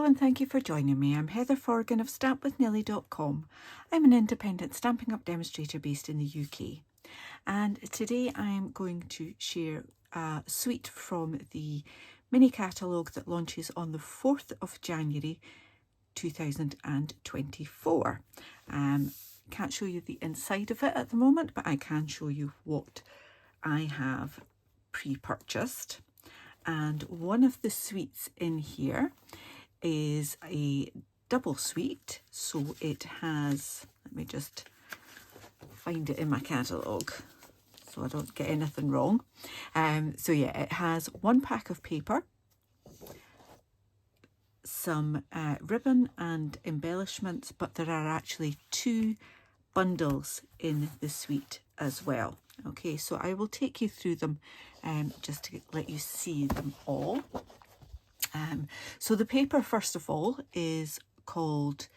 Hello and thank you for joining me. I'm Heather Forgan of stampwithnilly.com. I'm an independent Stampin' Up demonstrator based in the UK. And today I am going to share a suite from the mini catalogue that launches on the 4th of January 2024. Can't show you the inside of it at the moment, but I can show you what I have pre-purchased. And one of the suites in here is a double suite, so it has, let me just find it in my catalogue so I don't get anything wrong. So yeah, it has one pack of paper, some ribbon and embellishments, but there are actually two bundles in the suite as well. Okay, so I will take you through them just to let you see them all. So the paper, first of all, is called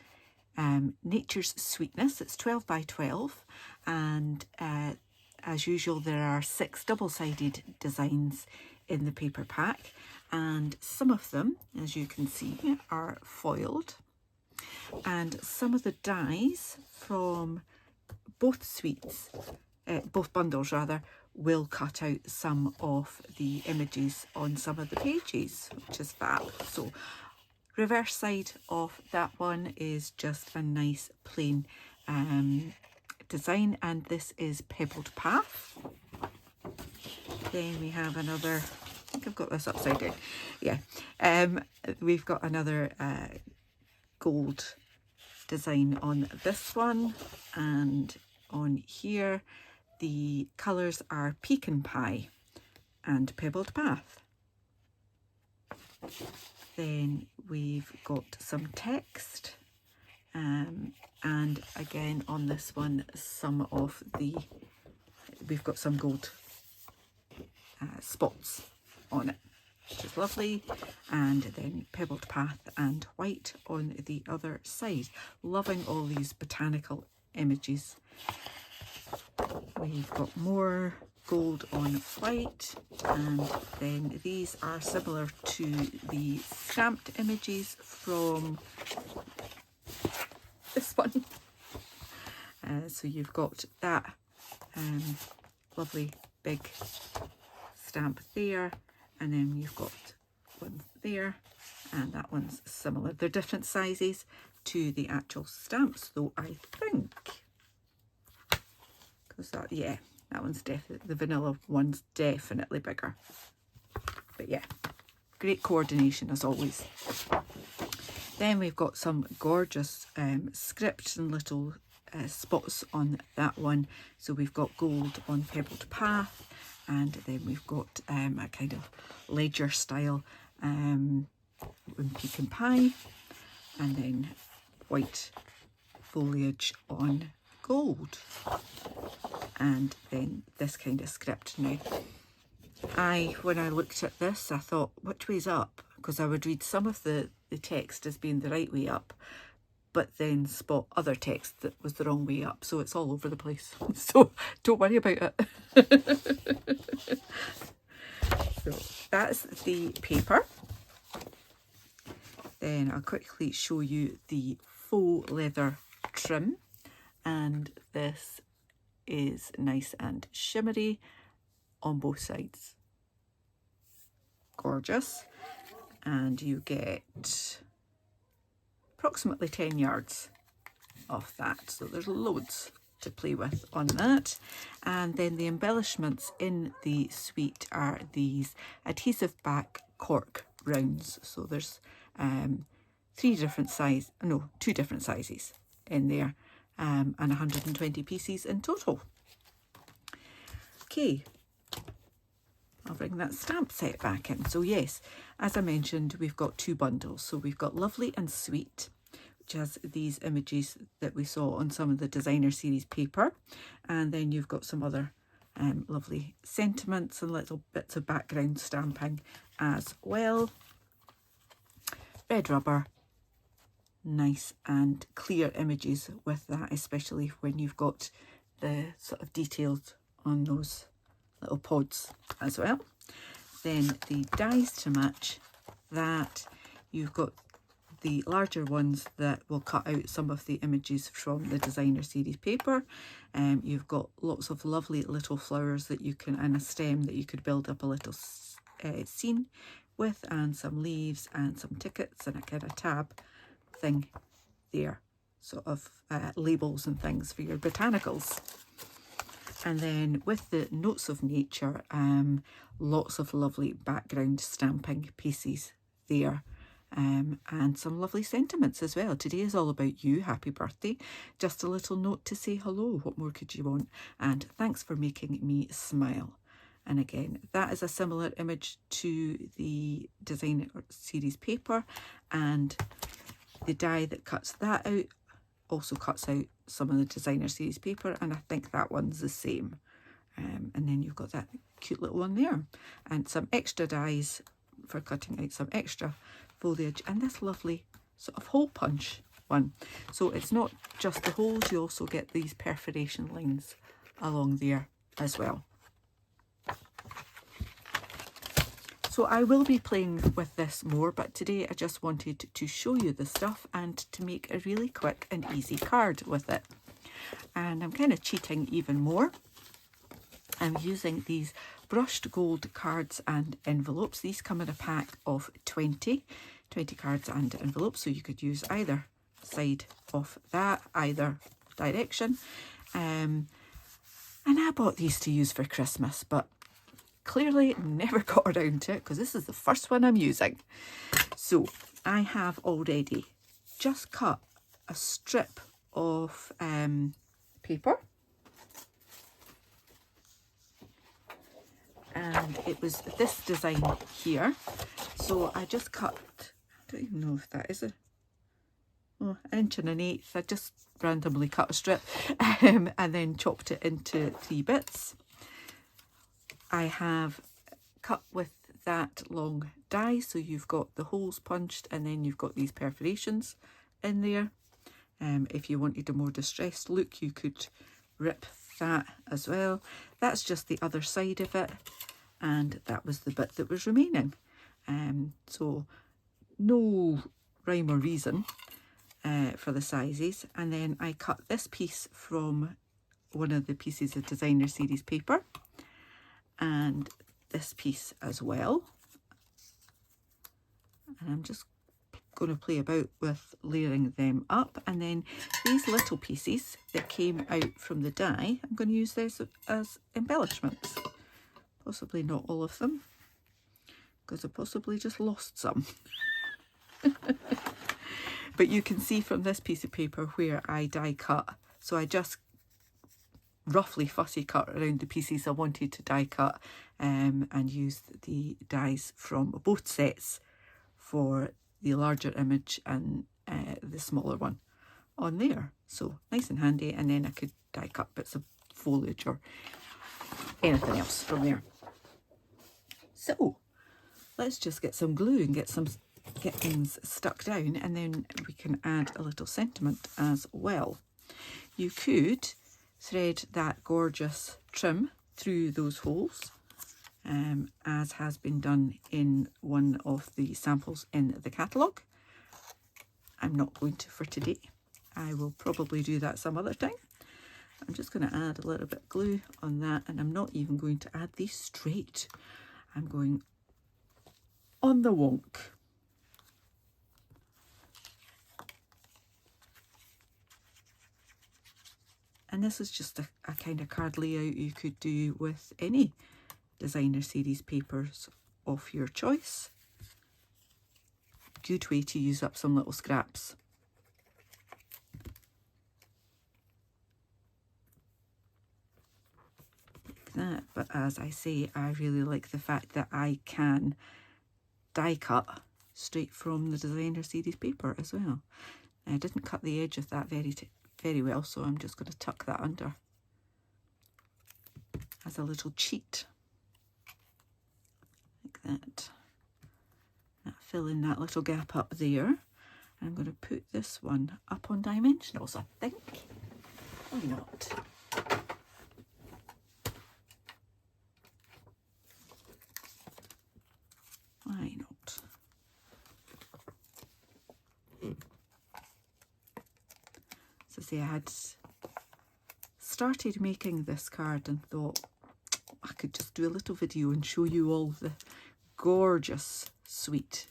Nature's Sweetness. It's 12 by 12, and as usual there are 6 double-sided designs in the paper pack, and some of them, as you can see, are foiled, and some of the dies from both suites, both bundles rather, will cut out some of the images on some of the pages, which is fab. So reverse side of that one is just a nice plain design, and this is Pebbled Path. Then we have another, I think I've got this upside down, yeah, we've got another gold design on this one, and on here the colours are Pecan Pie and Pebbled Path. Then we've got some text, and again on this one some of the, we've got some gold spots on it, which is lovely, and then Pebbled Path and white on the other side. Loving all these botanical images. We've got more gold on white, and then these are similar to the stamped images from this one. So you've got that lovely big stamp there, and then you've got one there, and that one's similar. They're different sizes to the actual stamps though, I think. Because that, yeah, that one's definitely, the vanilla one's definitely bigger. But yeah, great coordination as always. Then we've got some gorgeous script and little spots on that one. So we've got gold on Pebbled Path, and then we've got a kind of ledger style in Pecan Pie, and then white foliage on gold, and then this kind of script. Now, when I looked at this, I thought, which way's up? Because I would read some of the text as being the right way up, but then spot other text that was the wrong way up, so it's all over the place. So don't worry about it. So that's the paper. Then I'll quickly show you the faux leather trim, and this is nice and shimmery on both sides. Gorgeous. And you get approximately 10 yards of that, so there's loads to play with on that. And then the embellishments in the suite are these adhesive back cork rounds. So there's two different sizes in there, and 120 pieces in total. Okay, I'll bring that stamp set back in. So yes, as I mentioned, we've got two bundles. So we've got Lovely and Sweet, which has these images that we saw on some of the designer series paper, and then you've got some other lovely sentiments and little bits of background stamping as well. Red rubber, nice and clear images with that, especially when you've got the sort of details on those little pods as well. Then the dies to match that, you've got the larger ones that will cut out some of the images from the designer series paper. You've got lots of lovely little flowers that you can, and a stem that you could build up a little scene with, and some leaves and some tickets and a kind of tab thing there, sort of labels and things for your botanicals. And then with the notes of nature, lots of lovely background stamping pieces there, and some lovely sentiments as well. Today is all about you. Happy birthday. Just a little note to say hello. What more could you want? And thanks for making me smile. And again, that is a similar image to the designer series paper, and the die that cuts that out also cuts out some of the designer series paper, and I think that one's the same. And then you've got that cute little one there, and some extra dies for cutting out some extra foliage, and this lovely sort of hole punch one. So it's not just the holes, you also get these perforation lines along there as well. So I will be playing with this more, but today I just wanted to show you the stuff and to make a really quick and easy card with it. And I'm kind of cheating even more. I'm using these brushed gold cards and envelopes. These come in a pack of 20 cards and envelopes, so you could use either side of that, either direction. And I bought these to use for Christmas, but clearly never got around to it because this is the first one I'm using. So I have already just cut a strip of paper, and it was this design here. So I just cut, I don't even know if that is an inch and an eighth. I just randomly cut a strip and then chopped it into 3 bits. I have cut with that long die, so you've got the holes punched and then you've got these perforations in there. If you wanted a more distressed look, you could rip that as well. That's just the other side of it, and that was the bit that was remaining. So no rhyme or reason for the sizes. And then I cut this piece from one of the pieces of designer series paper, and this piece as well, and I'm just going to play about with layering them up. And then these little pieces that came out from the die, I'm going to use this as embellishments. Possibly not all of them, because I possibly just lost some. But you can see from this piece of paper where I die cut, so I just roughly fussy cut around the pieces I wanted to die cut, and used the dies from both sets for the larger image and the smaller one on there. So nice and handy, and then I could die cut bits of foliage or anything else from there. So let's just get some glue and get things stuck down, and then we can add a little sentiment as well. You could thread that gorgeous trim through those holes, as has been done in one of the samples in the catalogue. I'm not going to for today. I will probably do that some other time. I'm just going to add a little bit of glue on that, and I'm not even going to add these straight. I'm going on the wonk. And this is just a kind of card layout you could do with any designer series papers of your choice. Good way to use up some little scraps. Like that. But as I say, I really like the fact that I can die cut straight from the designer series paper as well. I didn't cut the edge of that very well, so I'm just going to tuck that under as a little cheat, like that. Fill in that little gap up there. And I'm going to put this one up on dimensionals, I think. Why not? Why not? say I had started making this card and thought I could just do a little video and show you all the gorgeous suite.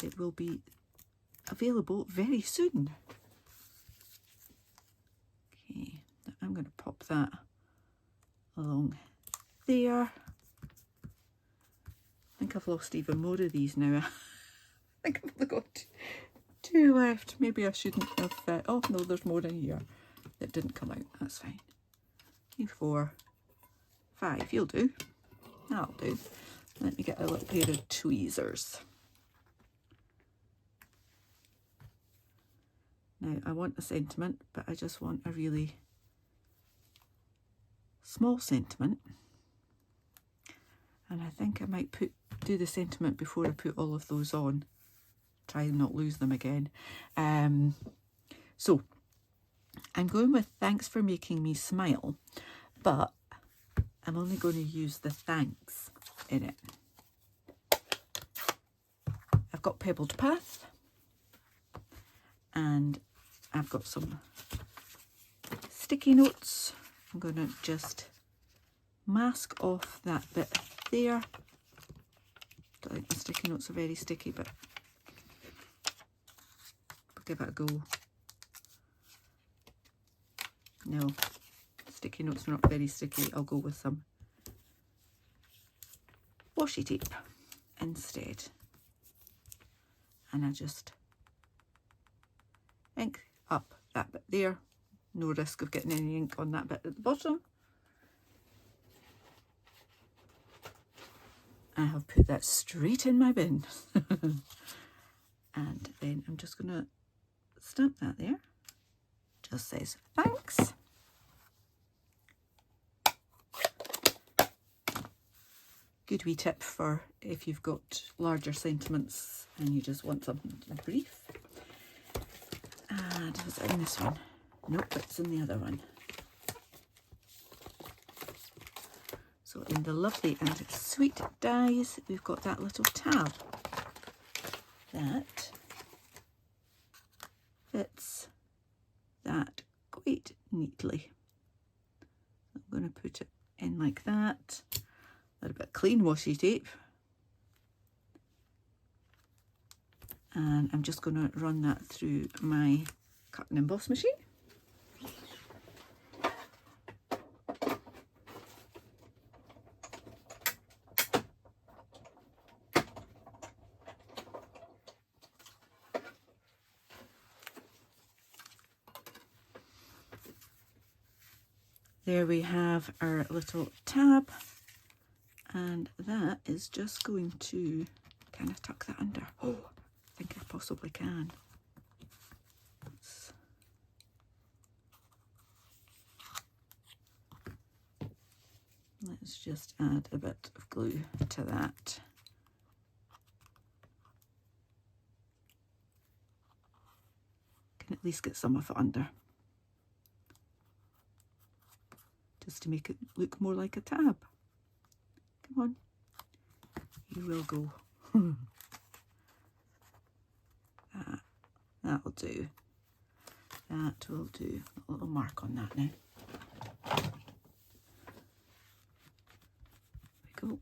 It will be available very soon. Okay, I'm going to pop that along there. I think I've lost even more of these now. I think I've only got two left. Maybe I shouldn't have. Oh no, there's more in here that didn't come out. That's fine. 3, 4, 5. You'll do. That'll do. Let me get a little pair of tweezers. Now I want a sentiment, but I just want a really small sentiment. And I think I might do the sentiment before I put all of those on. Try and not lose them again. So I'm going with thanks for making me smile, but I'm only going to use the thanks in it. I've got Pebbled Path and I've got some sticky notes. I'm going to just mask off that bit there. Don't think the sticky notes are very sticky, but we'll give it a go. No, sticky notes are not very sticky. I'll go with some washi tape instead. And I just ink up that bit there. No risk of getting any ink on that bit at the bottom. I have put that straight in my bin. And then I'm just going to stamp that there. Just says thanks. Good wee tip for if you've got larger sentiments and you just want something brief. And was it in this one? Nope, it's in the other one. So in the lovely and sweet dies, we've got that little tab that fits that quite neatly. I'm going to put it in like that. A little bit of clean washi tape. And I'm just going to run that through my cut and emboss machine. There we have our little tab, and that is just going to kind of tuck that under. Oh, I think I possibly can. Let's just add a bit of glue to that. Can at least get some of it under, just to make it look more like a tab. Come on, you will go. That'll do. That will do. A little mark on that now. There we go.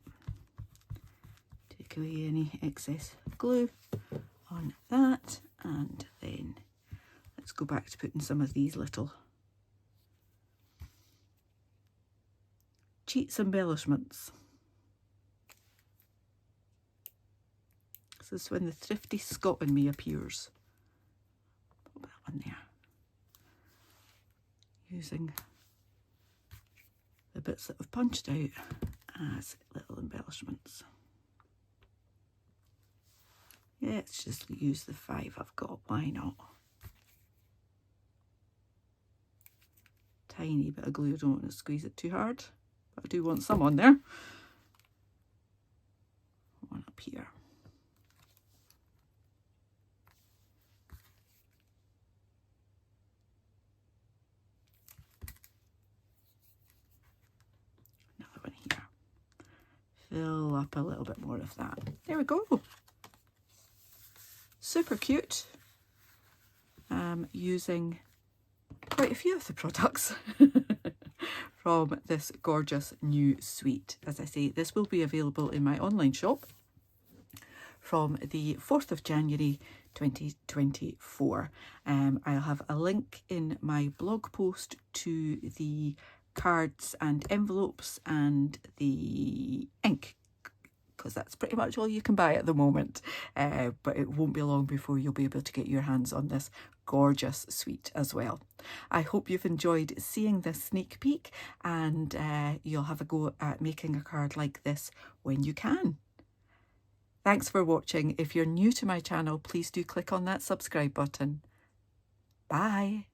Take away any excess glue on that, and then let's go back to putting some of these little cheats embellishments. This is when the thrifty Scot in me appears. Put that on there. Using the bits that I've punched out as little embellishments. Yeah, let's just use the 5 I've got, why not? Tiny bit of glue, I don't want to squeeze it too hard, but I do want some on there. One up here. Another one here. Fill up a little bit more of that. There we go. Super cute. using quite a few of the products from this gorgeous new suite. As I say, this will be available in my online shop from the 4th of January 2024. I'll have a link in my blog post to the cards and envelopes and the ink, because that's pretty much all you can buy at the moment. But it won't be long before you'll be able to get your hands on this gorgeous suite as well. I hope you've enjoyed seeing this sneak peek, and you'll have a go at making a card like this when you can. Thanks for watching. If you're new to my channel, please do click on that subscribe button. Bye.